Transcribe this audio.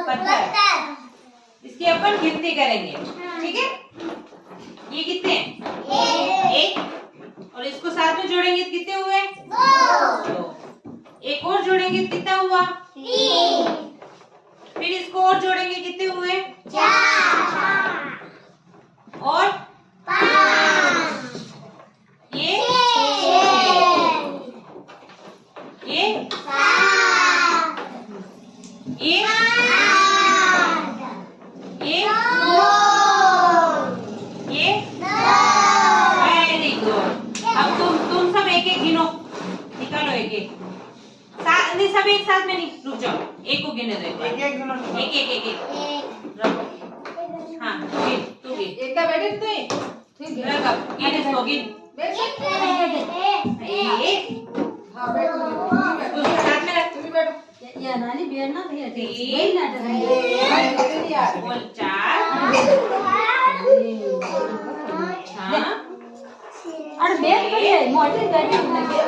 पत्थर। इसकी अपन गिनती करेंगे, ठीक है। ये कितने हैं? एक। और इसको साथ में जोड़ेंगे तो कितने हुए? दो। एक और जोड़ेंगे तो कितना हुआ? तीन। फिर इसको और जोड़ेंगे कितने हुए? चार। और पाँच। ये सात। ये वेरी गुड। अब तुम सब एक एक गिनो, निकालो एक एक। नहीं सब एक साथ में नहीं, रुक जाओ, एक को गिने दो। एक एक रखो। हाँ गिन, तू गिन। एक का बैठे तू ठीक है। रख गिन इसको, गिन। हाँ बैठ तुम साथ में रख। तुम भी बैठो। या नानी बियर ना भैया तीन। बोल चार। अरे बेट बढ़िया मोटे बैठे लगे।